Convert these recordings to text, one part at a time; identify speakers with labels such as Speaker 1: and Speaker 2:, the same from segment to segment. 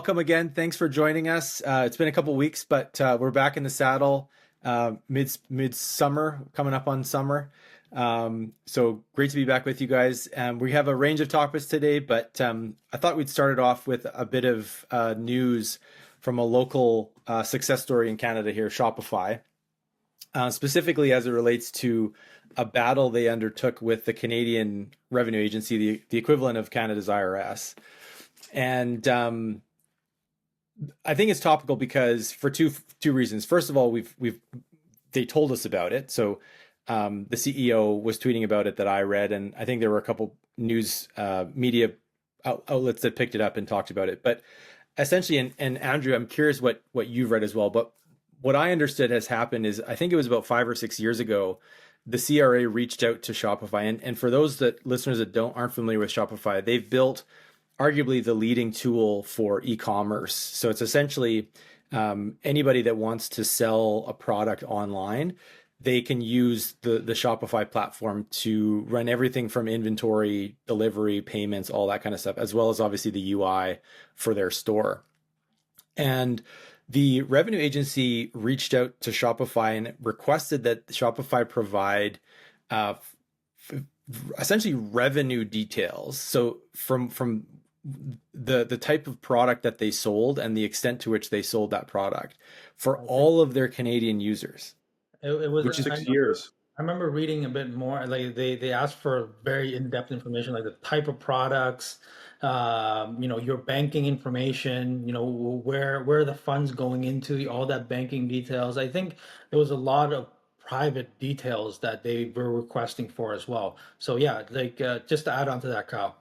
Speaker 1: welcome again. Thanks for joining us. It's been a couple weeks, but we're back in the saddle. Midsummer, coming up on summer. So great to be back with you guys. We have a range of topics today, but I thought we'd start it off with a bit of news from a local success story in Canada here, Shopify, specifically as it relates to a battle they undertook with the Canadian Revenue Agency, the equivalent of Canada's IRS. And I think it's topical because for two reasons. First of all, they told us about it. So the CEO was tweeting about it that I read, and I think there were a couple news media outlets that picked it up and talked about it. But essentially, and Andrew, I'm curious what you've read as well. But what I understood has happened is I think it was about 5 or 6 years ago, the CRA reached out to Shopify, and for those listeners that aren't familiar with Shopify, they've built arguably the leading tool for e-commerce. So it's essentially anybody that wants to sell a product online, they can use the Shopify platform to run everything from inventory, delivery, payments, all that kind of stuff, as well as obviously the UI for their store. And the revenue agency reached out to Shopify and requested that Shopify provide essentially revenue details. So from the type of product that they sold and the extent to which they sold that product for all of their Canadian users.
Speaker 2: It was
Speaker 1: which is
Speaker 3: 6 years.
Speaker 2: I remember reading a bit more. Like they asked for very in-depth information, like the type of products, your banking information, where the funds going into, all that banking details. I think there was a lot of private details that they were requesting for as well. So yeah, like just to add on to that, Kyle.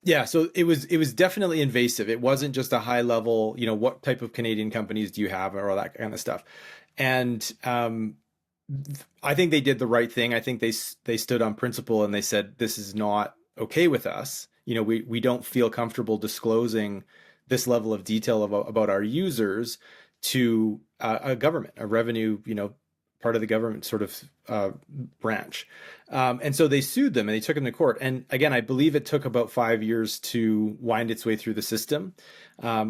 Speaker 1: Yeah, so it was definitely invasive. It wasn't just a high level, what type of Canadian companies do you have or all that kind of stuff. And I think they did the right thing. I think they stood on principle and they said this is not okay with us. We don't feel comfortable disclosing this level of detail about our users to a government, a revenue, part of the government sort of branch. And so they sued them and they took them to court. And again, I believe it took about 5 years to wind its way through the system,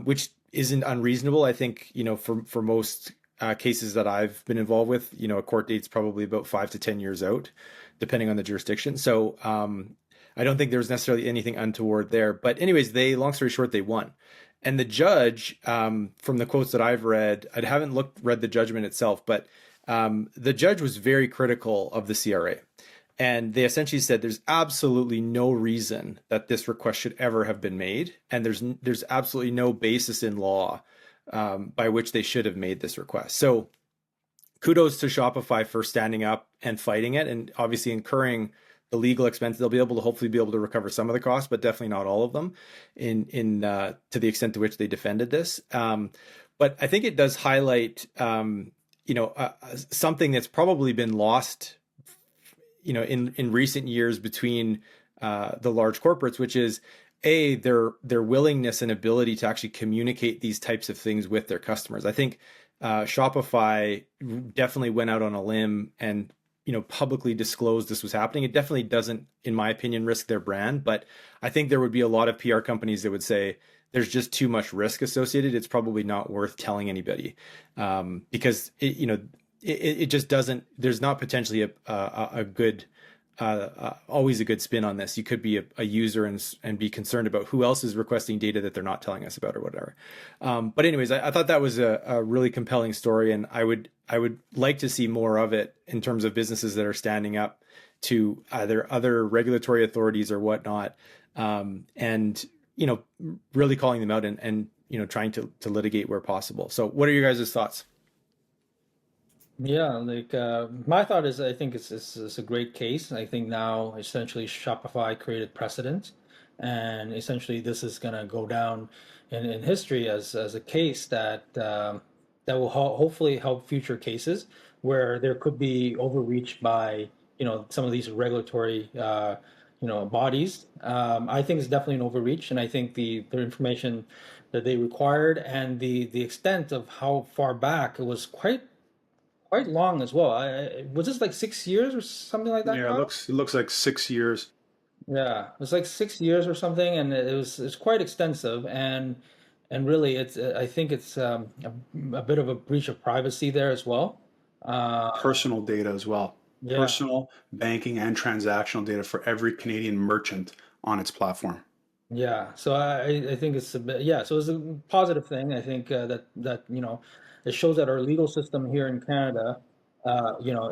Speaker 1: which isn't unreasonable. I think, for most cases that I've been involved with, a court date's probably about 5 to 10 years out, depending on the jurisdiction. So I don't think there's necessarily anything untoward there. But anyways, long story short, they won. And the judge, from the quotes that I've read, I haven't read the judgment itself, but the judge was very critical of the CRA. And they essentially said there's absolutely no reason that this request should ever have been made. And there's absolutely no basis in law by which they should have made this request. So kudos to Shopify for standing up and fighting it and obviously incurring the legal expense. They'll be able to hopefully be able to recover some of the costs, but definitely not all of them in to the extent to which they defended this. But I think it does highlight something that's probably been lost, in recent years between the large corporates, which is their willingness and ability to actually communicate these types of things with their customers. I think Shopify definitely went out on a limb and publicly disclosed this was happening. It definitely doesn't, in my opinion, risk their brand, but I think there would be a lot of PR companies that would say there's just too much risk associated. It's probably not worth telling anybody because it just doesn't. There's not potentially a good always a good spin on this. You could be a user and be concerned about who else is requesting data that they're not telling us about or whatever. But anyways, I thought that was a really compelling story, and I would like to see more of it in terms of businesses that are standing up to either other regulatory authorities or whatnot, and really calling them out and trying to litigate where possible. So what are your guys' thoughts?
Speaker 2: Yeah, like my thought is, I think it's a great case. I think now essentially Shopify created precedent, and essentially this is gonna go down in history as a case that will hopefully help future cases where there could be overreach by some of these regulatory bodies. I think it's definitely an overreach, and I think the information that they required and the extent of how far back it was quite long as well. Was this like 6 years or something like that,
Speaker 3: Yeah,
Speaker 2: Kyle?
Speaker 3: it looks like 6 years.
Speaker 2: Yeah, it was like 6 years or something, and it's quite extensive. And and really, it's I think it's a bit of a breach of privacy there as well.
Speaker 3: Personal data as well.
Speaker 2: Yeah,
Speaker 3: Personal banking and transactional data for every Canadian merchant on its platform.
Speaker 2: yeah. So I think it's a bit, yeah. So it's a positive thing. I think that it shows that our legal system here in Canada,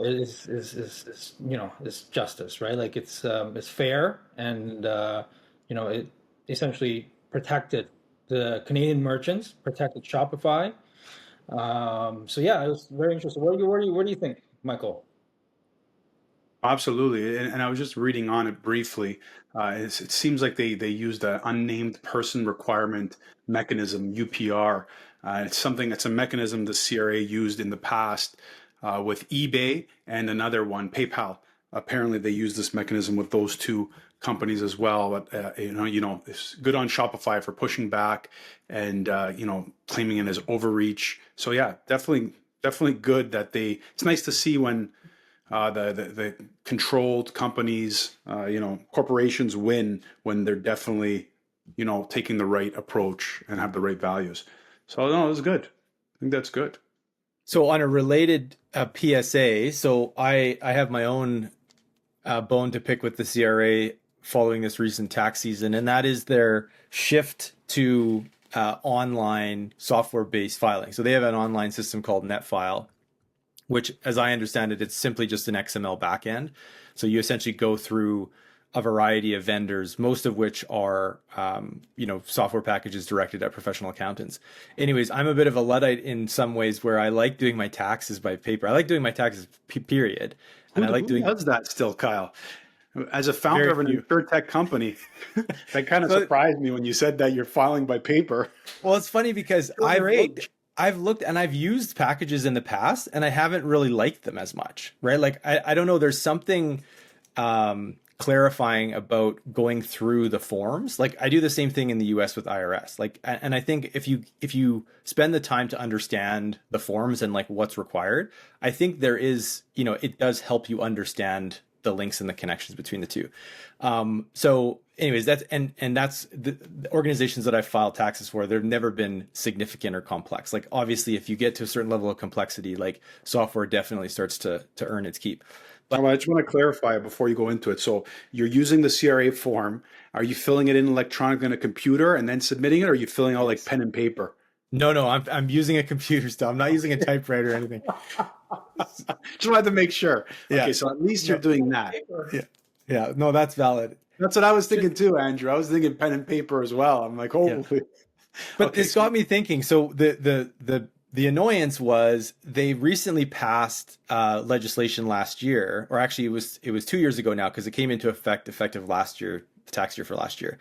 Speaker 2: is is justice, right? Like it's fair, and it essentially protected the Canadian merchants, protected Shopify. So yeah, it was very interesting. What do you think, Michael?
Speaker 3: Absolutely. And I was just reading on it briefly. It seems like they used an unnamed person requirement mechanism, UPR. It's a mechanism the CRA used in the past with eBay and another one, PayPal. Apparently, they use this mechanism with those two companies as well. But it's good on Shopify for pushing back and claiming it as overreach. So yeah, definitely good that they. It's nice to see when the controlled companies, corporations win when they're definitely, taking the right approach and have the right values. So no, it was good. I think that's good.
Speaker 1: So on a related PSA, so I have my own bone to pick with the CRA following this recent tax season, and that is their shift to online software-based filing. So they have an online system called NetFile, which, as I understand it, it's simply just an XML backend. So you essentially go through a variety of vendors, most of which are, software packages directed at professional accountants. Anyways, I'm a bit of a Luddite in some ways where I like doing my taxes by paper. I like doing my taxes, period. And I like
Speaker 3: Who
Speaker 1: doing
Speaker 3: does that still, Kyle? As a founder
Speaker 1: very
Speaker 3: of an
Speaker 1: few.
Speaker 3: insurtech company, that kind of
Speaker 1: So,
Speaker 3: surprised me when you said that you're filing by paper.
Speaker 1: well, it's funny because
Speaker 3: Shows your age.
Speaker 1: I've looked and I've used packages in the past and I haven't really liked them as much, right? Like I don't know, there's something clarifying about going through the forms. Like I do the same thing in the US with IRS. Like and I think if you spend the time to understand the forms and like what's required, I think there is, it does help you understand the links and the connections between the two. So anyways, that's the organizations that I filed taxes for. They've never been significant or complex. Like obviously, if you get to a certain level of complexity, like software definitely starts to earn its keep. But
Speaker 3: I just want to clarify before you go into it. So you're using the CRA form. Are you filling it in electronically on a computer and then submitting it, or are you filling out like
Speaker 1: yes.
Speaker 3: pen and paper?
Speaker 1: No, I'm using a computer still. I'm not using a typewriter or anything.
Speaker 3: Just wanted to make sure.
Speaker 1: Yeah.
Speaker 3: Okay, so at least you're doing that.
Speaker 1: Yeah. Yeah. No, that's valid.
Speaker 3: That's what I was thinking too, Andrew. I was thinking pen and paper as well. I'm like,
Speaker 1: Yeah.
Speaker 3: holy.
Speaker 1: But
Speaker 3: Okay,
Speaker 1: it's got me thinking. So the annoyance was they recently passed legislation last year, or actually it was 2 years ago now because it came into effective last year, the tax year for last year,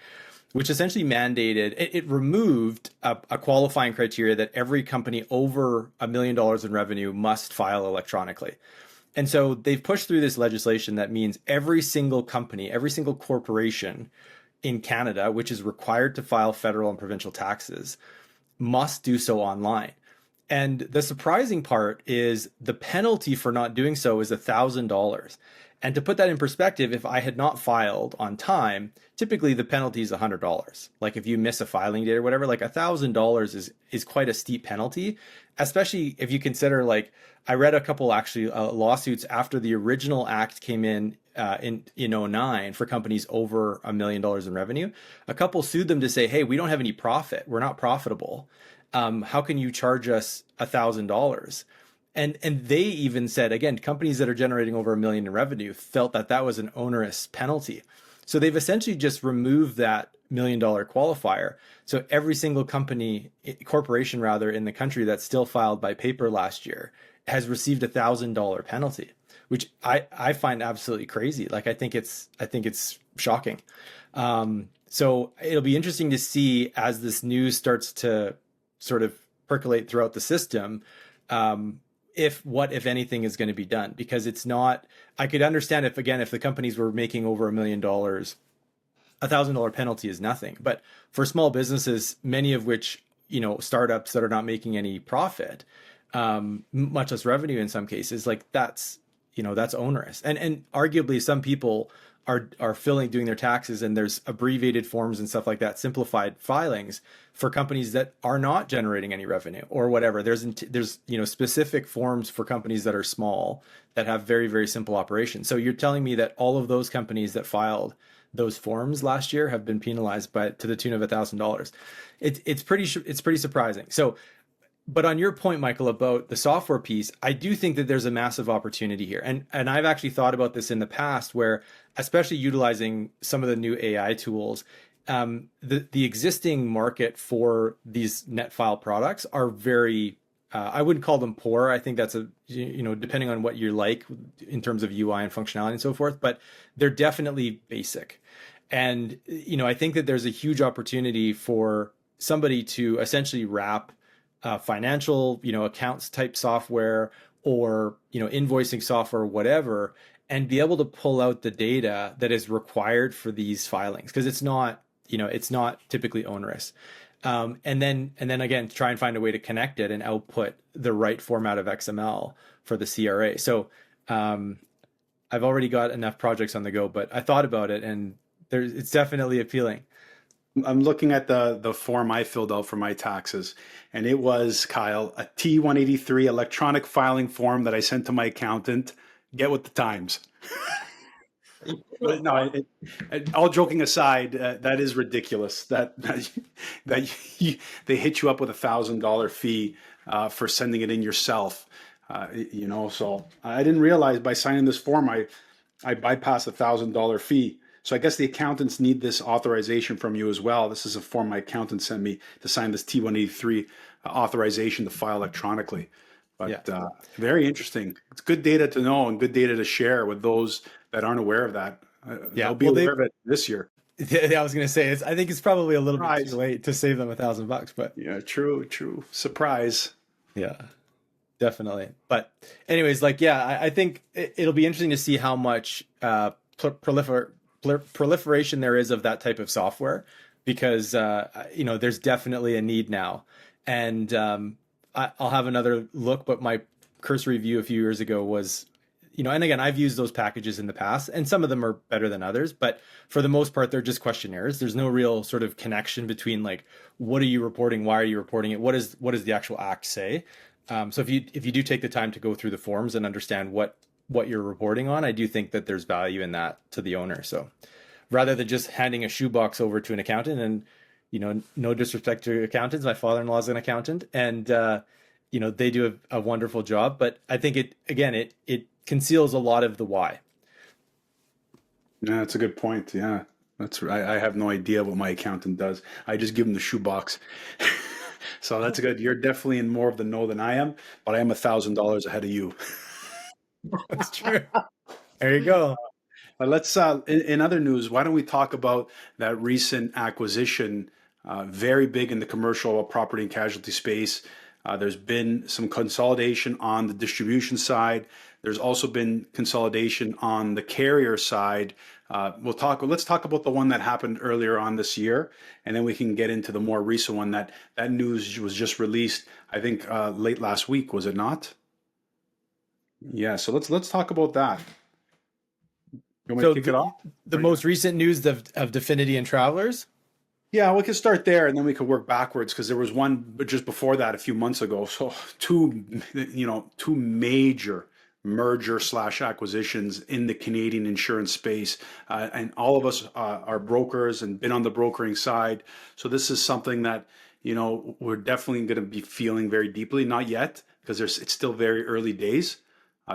Speaker 1: which essentially mandated it removed a qualifying criteria that every company over $1 million in revenue must file electronically. And so they've pushed through this legislation that means every single company, every single corporation in Canada, which is required to file federal and provincial taxes, must do so online. And the surprising part is the penalty for not doing so is $1,000. And to put that in perspective, if I had not filed on time, typically the penalty is $100. Like if you miss a filing date or whatever, like $1,000 is quite a steep penalty, especially if you consider like I read a couple actually lawsuits after the original act came in 09 for companies over $1 million in revenue. A couple sued them to say, hey, we don't have any profit. We're not profitable. How can you charge us $1,000? And they even said, again, companies that are generating over $1 million in revenue felt that that was an onerous penalty. So they've essentially just removed that $1 million qualifier. So every single corporation rather, in the country that still filed by paper last year has received $1,000 penalty, which I find absolutely crazy. Like I think it's shocking. So it'll be interesting to see as this news starts to sort of percolate throughout the system, if anything is going to be done, because it's not, I could understand if the companies were making over $1 million, $1,000 penalty is nothing. But for small businesses, many of which, startups that are not making any profit, much less revenue in some cases, like that's onerous. And arguably some people are doing their taxes, and there's abbreviated forms and stuff like that, simplified filings for companies that are not generating any revenue or whatever. There's specific forms for companies that are small that have very, very simple operations. So you're telling me that all of those companies that filed those forms last year have been penalized to the tune of $1,000. It's pretty surprising. So, but on your point, Michael, about the software piece, I do think that there's a massive opportunity here. And I've actually thought about this in the past where, especially utilizing some of the new AI tools, the existing market for these NetFile products are very, I wouldn't call them poor. I think that's depending on what you like in terms of UI and functionality and so forth, but they're definitely basic. And, I think that there's a huge opportunity for somebody to essentially wrap financial, accounts type software or, invoicing software, whatever, and be able to pull out the data that is required for these filings. Because it's not typically onerous. And then again, try and find a way to connect it and output the right format of XML for the CRA. So I've already got enough projects on the go, but I thought about it and it's definitely appealing.
Speaker 3: I'm looking at the form I filled out for my taxes, and it was, Kyle, a T183 electronic filing form that I sent to my accountant. Get with the times. But no, all joking aside, that is ridiculous. That they hit you up with $1,000 fee for sending it in yourself. So I didn't realize by signing this form I bypassed $1,000 fee. So I guess the accountants need this authorization from you as well. This is a form my accountant sent me to sign this T183 authorization to file electronically. But very interesting. It's good data to know and good data to share with those that aren't aware of that. They'll be aware of it this year.
Speaker 1: Yeah, I was going to say, I think it's probably a little bit too late to save them $1,000, but
Speaker 3: yeah, true. Surprise.
Speaker 1: Yeah, definitely. But anyways, I think it'll be interesting to see how much proliferation there is of that type of software, because there's definitely a need now. And I'll have another look, but my cursory view a few years ago was, and again, I've used those packages in the past, and some of them are better than others, but for the most part, they're just questionnaires. There's no real sort of connection between what are you reporting? Why are you reporting it? What does the actual act say? So if you do take the time to go through the forms and understand what you're reporting on, I do think that there's value in that to the owner. So rather than just handing a shoebox over to an accountant, and no disrespect to accountants, my father-in-law is an accountant, and they do a wonderful job, but I think it conceals a lot of the why.
Speaker 3: Yeah, that's a good point. Yeah, that's right. I have no idea what my accountant does. I just give him the shoebox. So that's good. You're definitely in more of the know than I am, but I am $1,000 ahead of you.
Speaker 1: That's true. There you go.
Speaker 3: But let's in other news, why don't we talk about that recent acquisition, very big in the commercial property and casualty space. There's been some consolidation on the distribution side. There's also been consolidation on the carrier side. Let's talk about the one that happened earlier on this year, and then we can get into the more recent one that news was just released, I think, late last week, was it not? Yeah, so let's talk about that. You want me to kick it off?
Speaker 1: The most recent news of Definity and Travelers?
Speaker 3: Yeah, we can start there and then we could work backwards, because there was one just before that a few months ago. So two major merger / acquisitions in the Canadian insurance space. And all of us are brokers and been on the brokering side. So this is something that, we're definitely going to be feeling very deeply. Not yet, because it's still very early days.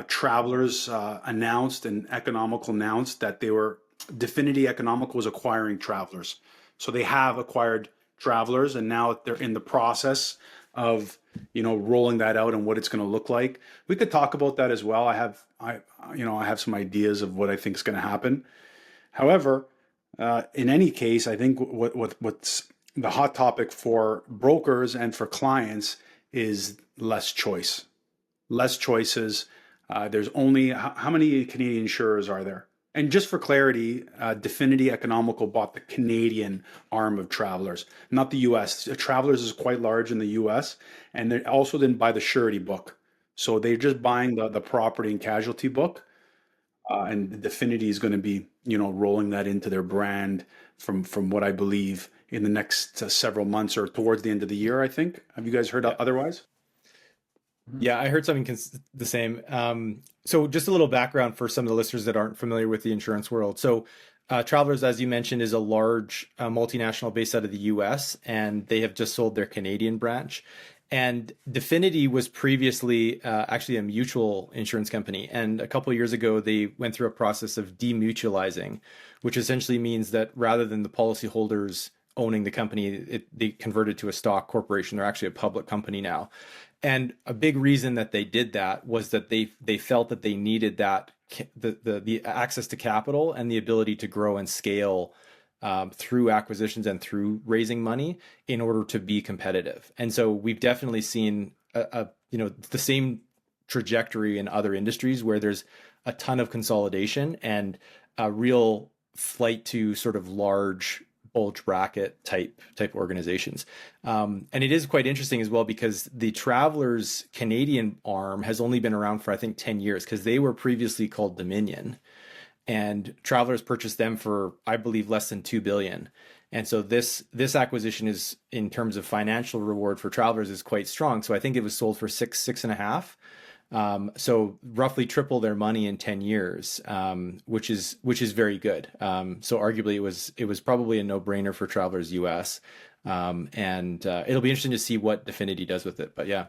Speaker 3: Travelers announced, and Economical announced that Definity Economical was acquiring Travelers. So they have acquired Travelers, and now they're in the process of, rolling that out and what it's going to look like. We could talk about that as well. I have some ideas of what I think is going to happen. However, in any case, I think what's the hot topic for brokers and for clients is less choice, less choices. There's only, how many Canadian insurers are there? And just for clarity, Definity Economical bought the Canadian arm of Travelers, not the US. Travelers is quite large in the US, and they also didn't buy the surety book. So they're just buying the property and casualty book. and Definity is going to be, rolling that into their brand from what I believe in the next several months or towards the end of the year, I think. Have you guys heard
Speaker 1: Yeah.
Speaker 3: otherwise?
Speaker 1: Yeah, I heard something the same. So just a little background for some of the listeners that aren't familiar with the insurance world. So Travelers, as you mentioned, is a large multinational based out of the US, and they have just sold their Canadian branch. And Definity was previously actually a mutual insurance company. And a couple of years ago, they went through a process of demutualizing, which essentially means that rather than the policyholders owning the company, they converted to a stock corporation. They're actually a public company now. And a big reason that they did that was that they felt that they needed that the access to capital and the ability to grow and scale through acquisitions and through raising money in order to be competitive. And so we've definitely seen the same trajectory in other industries where there's a ton of consolidation and a real flight to sort of large bulge bracket type organizations. And it is quite interesting as well because the Travelers Canadian arm has only been around for I think 10 years because they were previously called Dominion, and Travelers purchased them for I believe less than 2 billion. And so this acquisition is, in terms of financial reward for Travelers, is quite strong. So I think it was sold for six and a half. So roughly triple their money in 10 years, which is very good. So arguably it was probably a no-brainer for Travelers US. And it'll be interesting to see what Definity does with it. But yeah.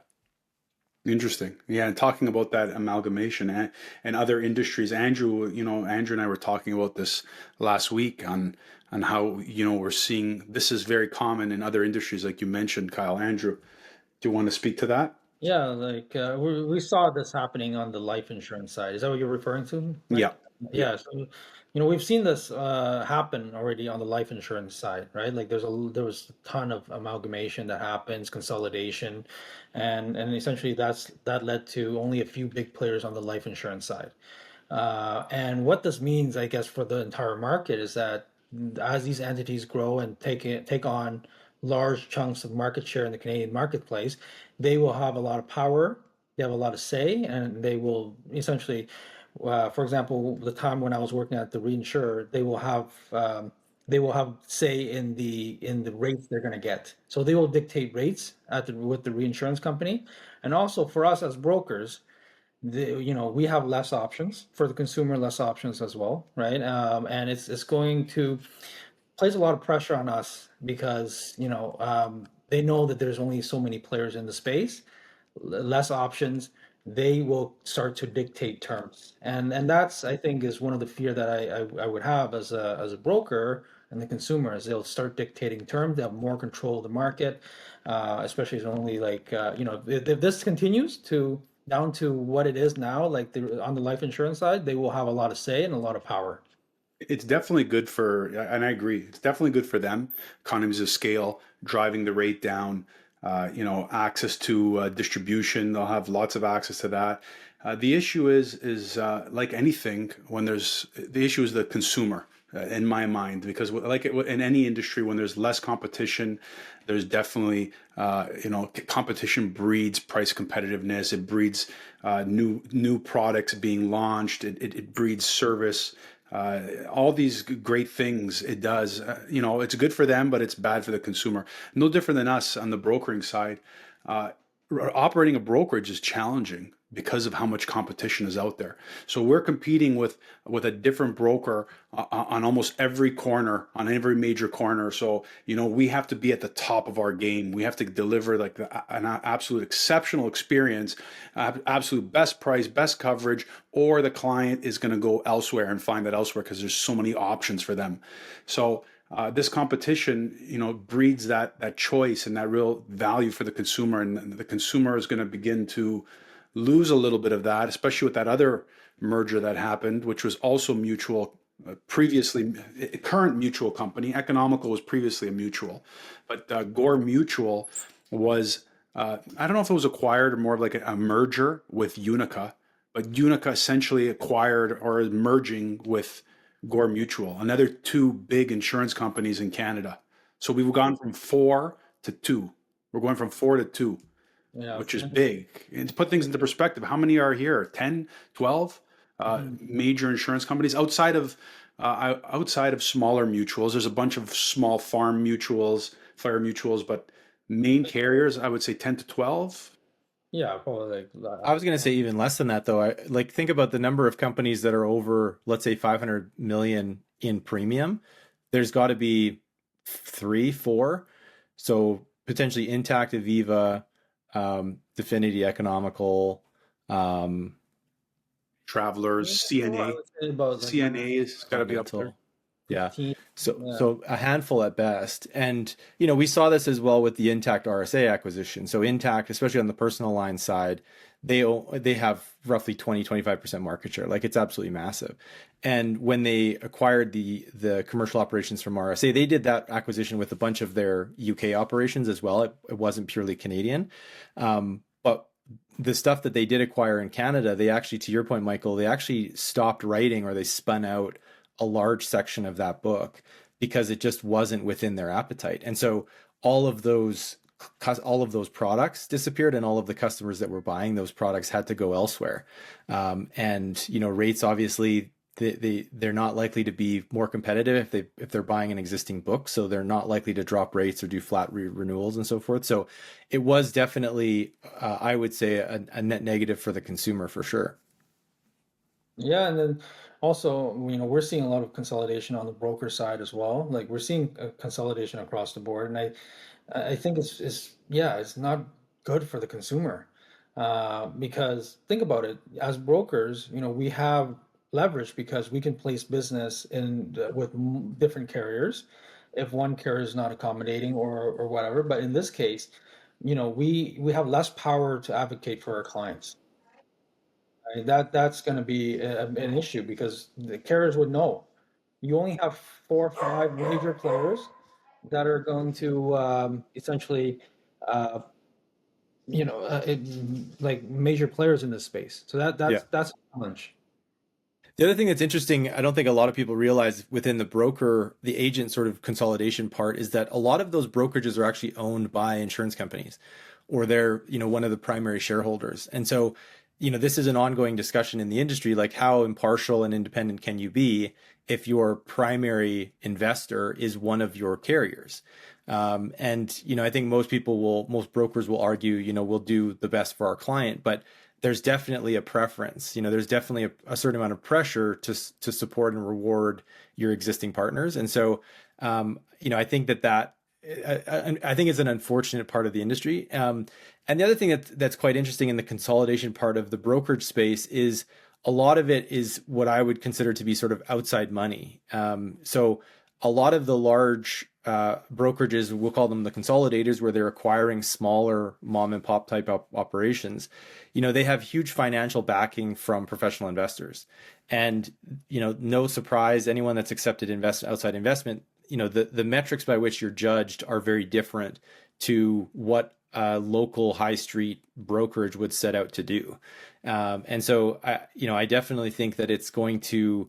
Speaker 3: Interesting. Yeah, and talking about that amalgamation and other industries, Andrew and I were talking about this last week on how, we're seeing this is very common in other industries, like you mentioned, Kyle. Andrew, do you want to speak to that?
Speaker 2: Yeah, like we saw this happening on the life insurance side. Is that what you're referring to, Mike?
Speaker 3: Yeah. Yeah.
Speaker 2: Yeah, so we've seen this happen already on the life insurance side, right? Like there was a ton of amalgamation that happens, consolidation, and essentially that led to only a few big players on the life insurance side. And what this means, I guess, for the entire market is that as these entities grow and take on large chunks of market share in the Canadian marketplace, they will have a lot of power, they have a lot of say, and they will essentially, for example, the time when I was working at the reinsurer, they will have say in the rates they're going to get. So they will dictate rates with the reinsurance company, and also for us as brokers, we have less options for the consumer, less options as well, right? And it's going to place a lot of pressure on us because they know that there's only so many players in the space, less options. They will start to dictate terms, and that's I think is one of the fear that I would have as a broker and the consumers. They'll start dictating terms. They have more control of the market, especially if only like if this continues to down to what it is now, like on the life insurance side, they will have a lot of say and a lot of power.
Speaker 3: It's definitely good for, and I agree, it's definitely good for them. Economies of scale, driving the rate down, access to distribution. They'll have lots of access to that. The issue is like anything, the issue is the consumer. In my mind, because like in any industry, when there's less competition, there's definitely competition breeds price competitiveness. It breeds new products being launched. It breeds service. All these great things it does. It's good for them, but it's bad for the consumer. No different than us on the brokering side. Operating a brokerage is challenging because of how much competition is out there. So we're competing with a different broker on almost every corner, on every major corner. So we have to be at the top of our game. We have to deliver like an absolute exceptional experience, absolute best price, best coverage, or the client is going to go elsewhere and find that elsewhere because there's so many options for them. So this competition, breeds that choice and that real value for the consumer, and the consumer is going to begin to lose a little bit of that, especially with that other merger that happened, which was also mutual. Previously, current mutual company, Economical was previously a mutual, but Gore Mutual was, I don't know if it was acquired or more of like a merger with Unica, but Unica essentially acquired or is merging with Gore Mutual, another two big insurance companies in Canada. So we've gone from four to two. We're going from four to two,
Speaker 2: Yeah,
Speaker 3: which is big. And to put things into perspective, how many are here? 10, 12? major insurance companies outside of smaller mutuals. There's a bunch of small farm mutuals, fire mutuals, but main carriers, I would say 10 to 12.
Speaker 2: Yeah, probably
Speaker 1: I was going to say even less than that, though. Like think about the number of companies that are over, let's say, 500 million in premium. There's got to be 3, 4. So potentially Intact, Aviva, Definity, Economical, um,
Speaker 3: Travelers,
Speaker 2: I
Speaker 3: CNA.
Speaker 2: would say about like
Speaker 3: CNA has got to be up there.
Speaker 1: Continental. Yeah.
Speaker 2: 15.
Speaker 1: So
Speaker 2: Yeah.
Speaker 1: so a handful at best. And we saw this as well with the Intact RSA acquisition. So Intact, especially on the personal line side, they have roughly 20-25% market share. Like it's absolutely massive. And when they acquired the commercial operations from RSA, they did that acquisition with a bunch of their UK operations as well. It wasn't purely Canadian. But the stuff that they did acquire in Canada, they actually, to your point, Michael, they actually stopped writing, or they spun out a large section of that book because it just wasn't within their appetite. And so all of those products disappeared, and all of the customers that were buying those products had to go elsewhere. And rates, obviously, they're not likely to be more competitive if they're buying an existing book, so they're not likely to drop rates or do flat renewals and so forth. So it was definitely, I would say, a net negative for the consumer for sure.
Speaker 2: Yeah, and then also, we're seeing a lot of consolidation on the broker side as well. Like we're seeing consolidation across the board, and I think it's not good for the consumer, because think about it. As brokers, we have leverage because we can place business in with different carriers if one carrier is not accommodating or whatever. But in this case, we have less power to advocate for our clients. Right? That's going to be an issue because the carriers would know. You only have 4 or 5 major players that are going to essentially, uh, like major players in this space. So
Speaker 1: Yeah.
Speaker 2: that's a challenge.
Speaker 1: The other thing that's interesting, I don't think a lot of people realize within the agent sort of consolidation part, is that a lot of those brokerages are actually owned by insurance companies, or they're, one of the primary shareholders. And so, this is an ongoing discussion in the industry, like how impartial and independent can you be if your primary investor is one of your carriers? And, I think most brokers will argue, we'll do the best for our client, but there's definitely a preference. There's definitely a certain amount of pressure to support and reward your existing partners. And so, I think I think it's an unfortunate part of the industry. And the other thing that's quite interesting in the consolidation part of the brokerage space is a lot of it is what I would consider to be sort of outside money. So a lot of the large brokerages, we'll call them the consolidators, where they're acquiring smaller mom and pop type operations. They have huge financial backing from professional investors, and no surprise, anyone that's accepted outside investment, the metrics by which you're judged are very different to what a local high street brokerage would set out to do. And so I definitely think that it's going to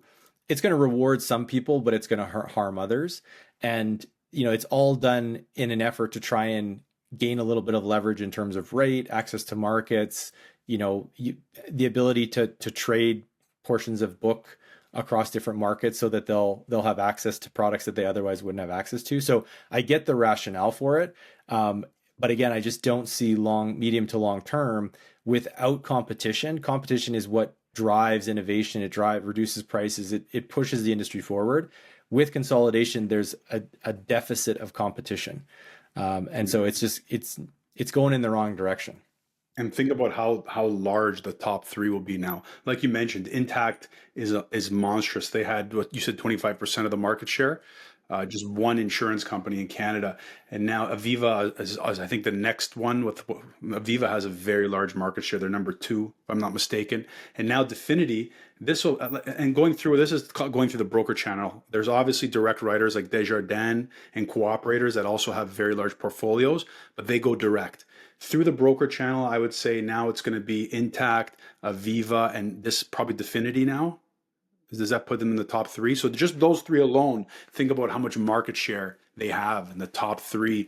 Speaker 1: reward some people, but it's going to harm others. And it's all done in an effort to try and gain a little bit of leverage in terms of rate, access to markets, the ability to trade portions of book across different markets so that they'll have access to products that they otherwise wouldn't have access to. So I get the rationale for it. But again, I just don't see medium to long term without competition. Competition is what drives innovation. It reduces prices. It pushes the industry forward. With consolidation, there's a deficit of competition. And so it's going in the wrong direction.
Speaker 3: And think about how large the top three will be now. Like you mentioned, Intact is monstrous. They had, what you said, 25% of the market share, just one insurance company in Canada. And now Aviva is I think the next one. Aviva has a very large market share. They're number 2, if I'm not mistaken. And now Definity, going through the broker channel. There's obviously direct writers like Desjardins and Cooperators that also have very large portfolios, but they go direct. Through the broker channel, I would say now it's going to be Intact, Aviva, and this probably Definity now. Does that put them in the top 3? So just those 3 alone, think about how much market share they have in the top 3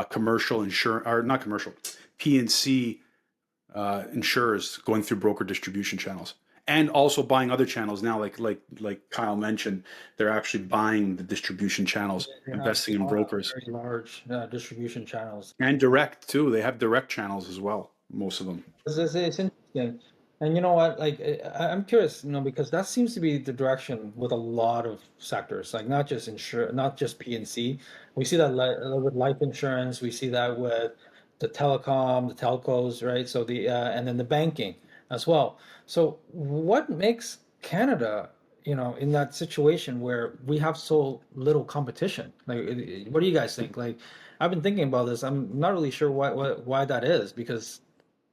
Speaker 3: commercial insurance, or not commercial, P&C insurers going through broker distribution channels. and also buying other channels now, like Kyle mentioned, they're actually buying the distribution channels,
Speaker 2: They have
Speaker 3: investing in
Speaker 2: a lot of
Speaker 3: brokers,
Speaker 2: very large distribution channels.
Speaker 3: and direct too. They have direct channels as well, most of them.
Speaker 2: It's interesting. And you know what? Like, I'm curious, because that seems to be the direction with a lot of sectors, like not just not just P&C. We see that with life insurance. We see that with the telecom, the telcos, right? So and then the banking as well. So what makes Canada, in that situation where we have so little competition? Like, what do you guys think? Like, I've been thinking about this. I'm not really sure why that is, because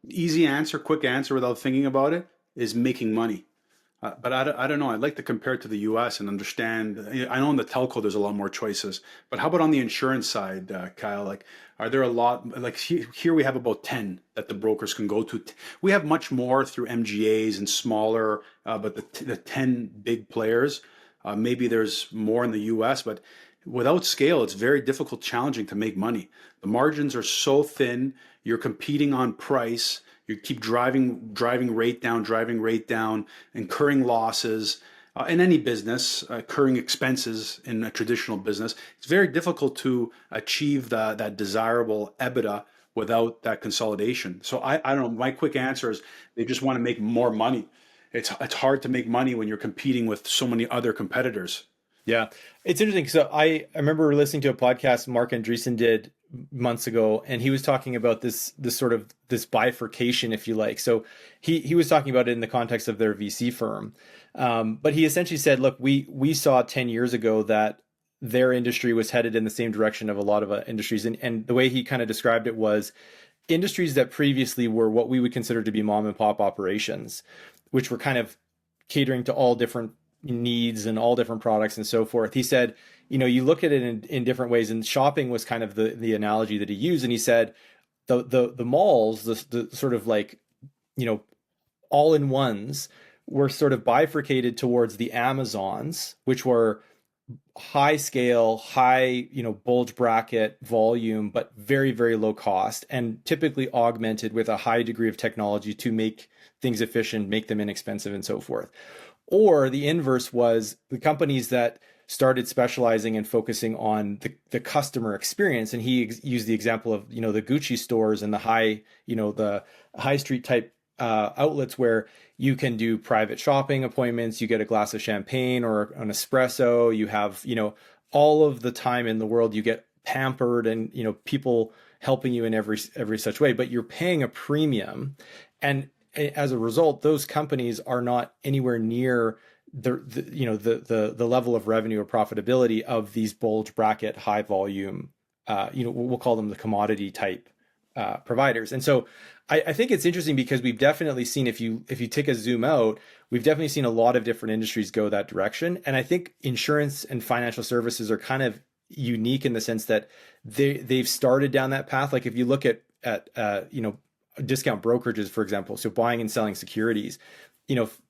Speaker 3: Easy answer, quick answer without thinking about it is making money. But I don't know. I'd like to compare it to the US and understand. I know in the telco there's a lot more choices, but how about on the insurance side, Kyle? Like, are there a lot? Like here we have about 10 that the brokers can go to. We have much more through MGAs and smaller, but the 10 big players, maybe there's more in the US, but without scale, it's very difficult, challenging to make money. The margins are so thin. You're competing on price. You keep driving rate down, incurring losses in any business, incurring expenses in a traditional business. It's very difficult to achieve that desirable EBITDA without that consolidation. So I don't know. My quick answer is they just want to make more money. It's hard to make money when you're competing with so many other competitors.
Speaker 1: Yeah, it's interesting. So I remember listening to a podcast Mark Andreessen did months ago, and he was talking about this sort of this bifurcation, if you like. So he was talking about it in the context of their VC firm, but he essentially said, look, we saw 10 years ago that their industry was headed in the same direction of a lot of industries, and the way he kind of described it was industries that previously were what we would consider to be mom and pop operations, which were kind of catering to all different needs and all different products and so forth. He said, you look at it in different ways, and shopping was kind of the analogy that he used. And he said the malls, the sort of like, all-in-ones were sort of bifurcated towards the Amazons, which were high scale, high, bulge bracket volume, but very, very low cost, and typically augmented with a high degree of technology to make things efficient, make them inexpensive, and so forth. Or the inverse was the companies that started specializing and focusing on the customer experience. And he used the example of, the Gucci stores and the high street type outlets where you can do private shopping appointments, you get a glass of champagne or an espresso, you have, all of the time in the world, you get pampered and, people helping you in every such way, but you're paying a premium. And as a result, those companies are not anywhere near the level of revenue or profitability of these bulge bracket, high volume, we'll call them the commodity type providers. And so I think it's interesting because we've definitely seen, if you take a zoom out, we've definitely seen a lot of different industries go that direction. And I think insurance and financial services are kind of unique in the sense that they've started down that path. Like if you look at discount brokerages, for example, so buying and selling securities,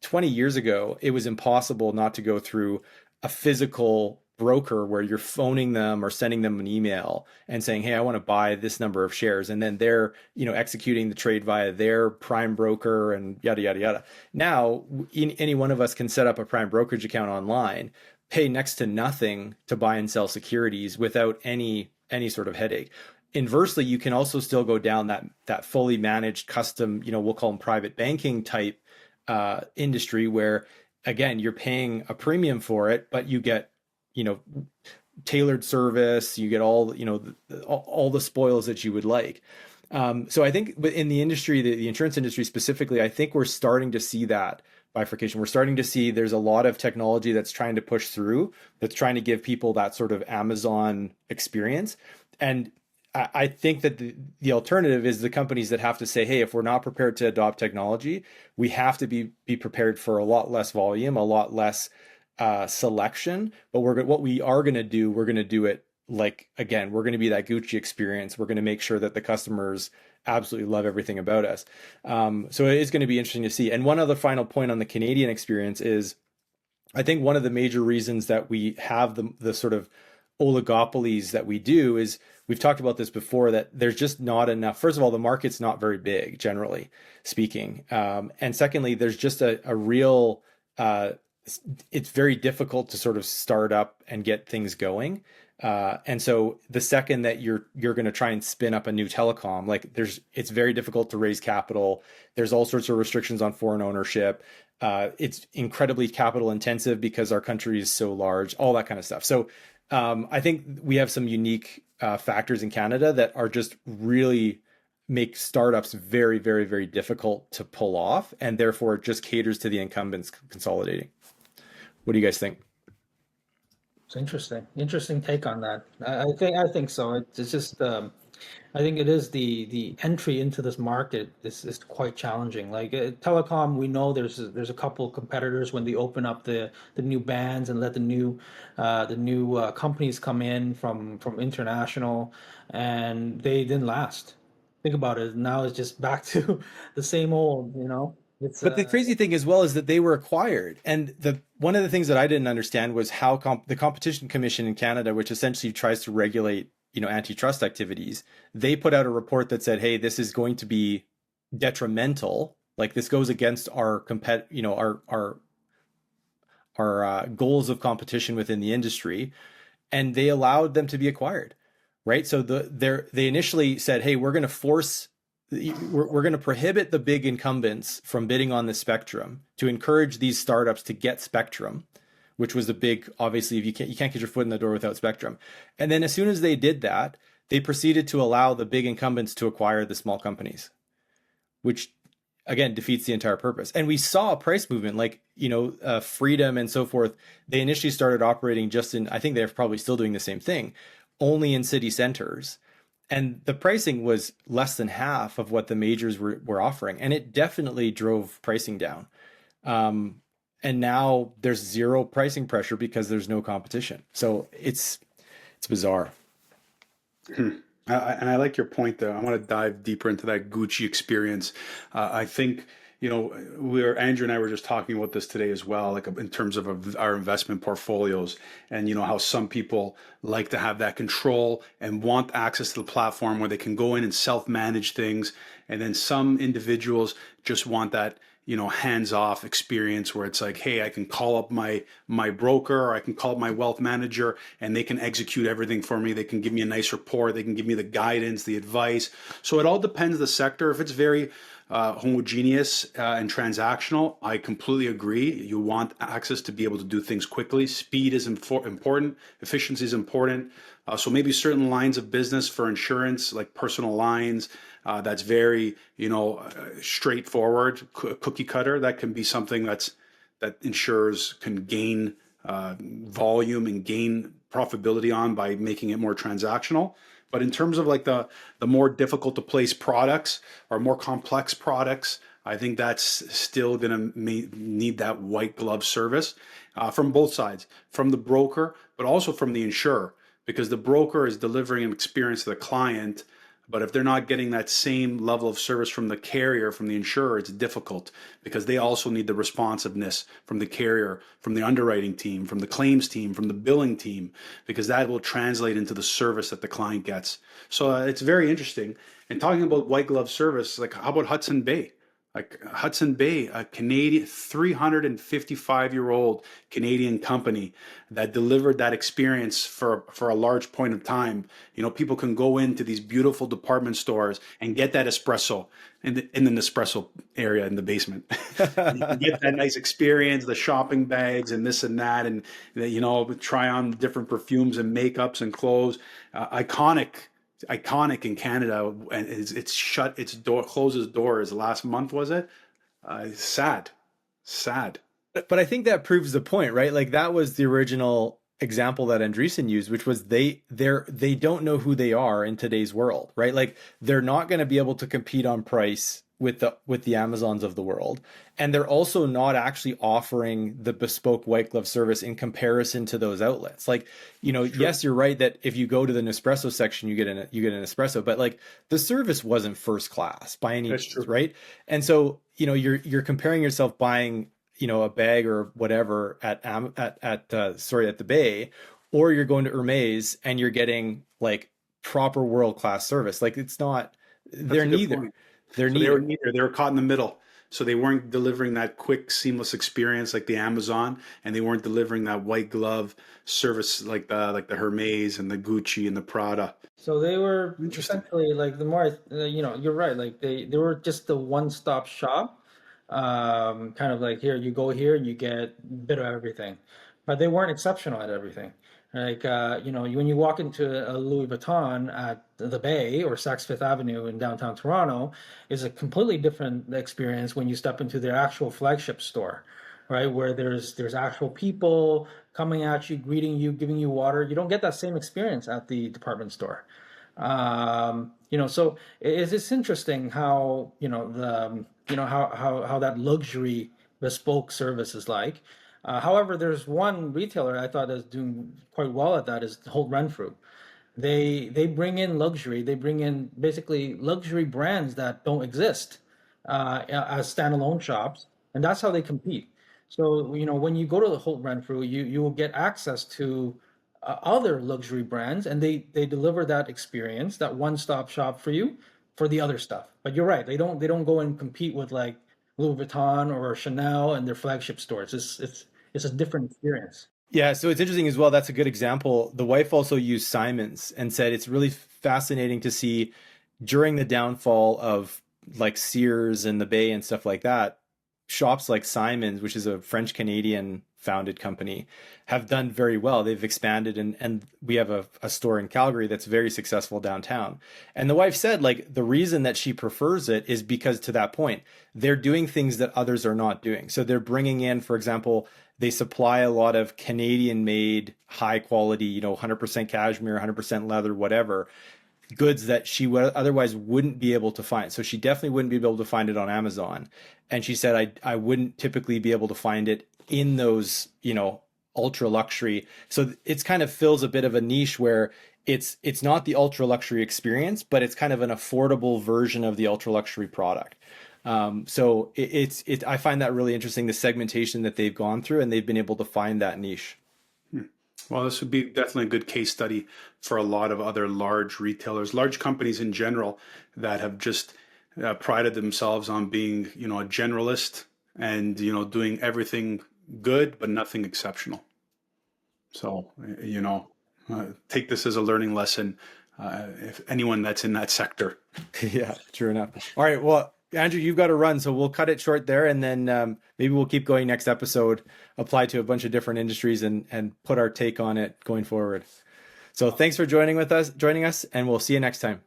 Speaker 1: 20 years ago, it was impossible not to go through a physical broker where you're phoning them or sending them an email and saying, hey, I want to buy this number of shares. And then they're, executing the trade via their prime broker and yada, yada, yada. Now, any one of us can set up a prime brokerage account online, pay next to nothing to buy and sell securities without any sort of headache. Inversely, you can also still go down that fully managed custom, we'll call them private banking type industry where, again, you're paying a premium for it, but you get, tailored service, you get all, all the spoils that you would like. So I think in the industry, the insurance industry specifically, I think we're starting to see that bifurcation. We're starting to see there's a lot of technology that's trying to push through, that's trying to give people that sort of Amazon experience. And I think that the alternative is the companies that have to say, hey, if we're not prepared to adopt technology, we have to be prepared for a lot less volume, a lot less selection. But what we are going to do, we're going to do it like, again, we're going to be that Gucci experience. We're going to make sure that the customers absolutely love everything about us. So it is going to be interesting to see. And one other final point on the Canadian experience is, I think one of the major reasons that we have the sort of oligopolies that we do is we've talked about this before, that there's just not enough. First of all, the market's not very big, generally speaking. And secondly, there's just a real, it's very difficult to sort of start up and get things going. And so the second that you're going to try and spin up a new telecom, like it's very difficult to raise capital. There's all sorts of restrictions on foreign ownership. It's incredibly capital intensive because our country is so large, all that kind of stuff. So I think we have some unique factors in Canada that are just really make startups very, very, very difficult to pull off, and therefore it just caters to the incumbents consolidating. What do you guys think?
Speaker 2: It's interesting take on that. I think so. It's just I think it is the entry into this market is quite challenging. Like telecom, we know there's a couple of competitors when they open up the new bands and let the new companies come in from international, and they didn't last. Think about it. Now it's just back to the same old. It's
Speaker 1: But the crazy thing as well is that they were acquired, and the one of the things that I didn't understand was how the Competition Commission in Canada, which essentially tries to regulate antitrust activities, they put out a report that said, hey, this is going to be detrimental, like this goes against our our goals of competition within the industry, and they allowed them to be acquired, right? So they initially said, hey, we're going to prohibit the big incumbents from bidding on the spectrum to encourage these startups to get spectrum, which was the big, obviously, if you can't get your foot in the door without spectrum. And then as soon as they did that, they proceeded to allow the big incumbents to acquire the small companies, which again defeats the entire purpose. And we saw a price movement, like Freedom and so forth. They initially started operating just in, I think they're probably still doing the same thing, only in city centers. And the pricing was less than half of what the majors were offering. And it definitely drove pricing down. And now there's zero pricing pressure because there's no competition. So it's bizarre.
Speaker 3: And I like your point there. I want to dive deeper into that Gucci experience. I think, Andrew and I were just talking about this today as well, like in terms of our investment portfolios, and how some people like to have that control and want access to the platform where they can go in and self-manage things. And then some individuals just want that, hands-off experience where it's like, hey, I can call up my broker, or I can call up my wealth manager, and they can execute everything for me. They can give me a nice report. They can give me the guidance, the advice. So it all depends the sector. If it's very homogeneous and transactional, I completely agree. You want access to be able to do things quickly. Speed is important. Efficiency is important. So maybe certain lines of business for insurance, like personal lines, that's very, straightforward, cookie cutter. That can be something that insurers can gain volume and gain profitability on by making it more transactional. But in terms of like the more difficult to place products or more complex products, I think that's still going to need that white glove service from both sides, from the broker, but also from the insurer, because the broker is delivering an experience to the client. But if they're not getting that same level of service from the carrier, from the insurer, it's difficult, because they also need the responsiveness from the carrier, from the underwriting team, from the claims team, from the billing team, because that will translate into the service that the client gets. So it's very interesting. And talking about white glove service, like how about Hudson Bay? Like Hudson Bay, a Canadian 355-year-old Canadian company that delivered that experience for a large point of time. People can go into these beautiful department stores and get that espresso in the Nespresso area in the basement. You can get that nice experience, the shopping bags and this and that, and try on different perfumes and makeups and clothes. Iconic in Canada, and it's shut its door, closes doors last month, was it? Sad.
Speaker 1: But I think that proves the point, right? Like that was the original example that Andreessen used, which was they don't know who they are in today's world, right? Like they're not going to be able to compete on price with the Amazons of the world, and they're also not actually offering the bespoke white glove service in comparison to those outlets. Like, sure. Yes, you're right that if you go to the Nespresso section, you get an espresso, but like the service wasn't first class by any means, right? And so you're comparing yourself buying a bag or whatever at the Bay, or you're going to Hermes and you're getting like proper world-class service. Like it's not,
Speaker 3: That's
Speaker 1: they're
Speaker 3: a good
Speaker 1: neither.
Speaker 3: point.
Speaker 1: They're
Speaker 3: So they were
Speaker 1: neither.
Speaker 3: neither. They were caught in the middle. So they weren't delivering that quick, seamless experience like the Amazon, and they weren't delivering that white glove service like the Hermes and the Gucci and the Prada.
Speaker 2: So they were
Speaker 3: Interesting.
Speaker 2: essentially like the more you're right. Like they were just the one-stop shop, kind of like here you go here and you get a bit of everything, but they weren't exceptional at everything. Like when you walk into a Louis Vuitton at the Bay or Saks Fifth Avenue in downtown Toronto, is a completely different experience when you step into their actual flagship store, right? Where there's actual people coming at you, greeting you, giving you water. You don't get that same experience at the department store. So it's interesting how how that luxury bespoke service is like. However, there's one retailer I thought is doing quite well at that is Holt Renfrew. They bring in luxury. They bring in basically luxury brands that don't exist as standalone shops, and that's how they compete. So when you go to the Holt Renfrew, you will get access to other luxury brands, and they deliver that experience, that one stop shop for you for the other stuff. But you're right, they don't go and compete with like Louis Vuitton or Chanel and their flagship stores. It's a different experience.
Speaker 1: Yeah, so it's interesting as well. That's a good example. The wife also used Simons and said it's really fascinating to see during the downfall of like Sears and the Bay and stuff like that, shops like Simons, which is a French Canadian founded company, have done very well. They've expanded and we have a store in Calgary that's very successful downtown. And the wife said like the reason that she prefers it is because to that point, they're doing things that others are not doing. So they're bringing in, for example, they supply a lot of Canadian made high quality, 100% cashmere, 100% leather, whatever goods that she would otherwise wouldn't be able to find. So she definitely wouldn't be able to find it on Amazon. And she said, I wouldn't typically be able to find it in those, ultra luxury. So it's kind of fills a bit of a niche where it's not the ultra luxury experience, but it's kind of an affordable version of the ultra luxury product. So I find that really interesting, the segmentation that they've gone through, and they've been able to find that niche.
Speaker 3: Well, this would be definitely a good case study for a lot of other large retailers, large companies in general that have just prided themselves on being, a generalist and, doing everything good, but nothing exceptional. So, take this as a learning lesson. If anyone that's in that sector.
Speaker 1: Yeah, true enough. All right. Well, Andrew, you've got to run, so we'll cut it short there, and then maybe we'll keep going next episode, apply to a bunch of different industries, and put our take on it going forward. So thanks for joining us, and we'll see you next time.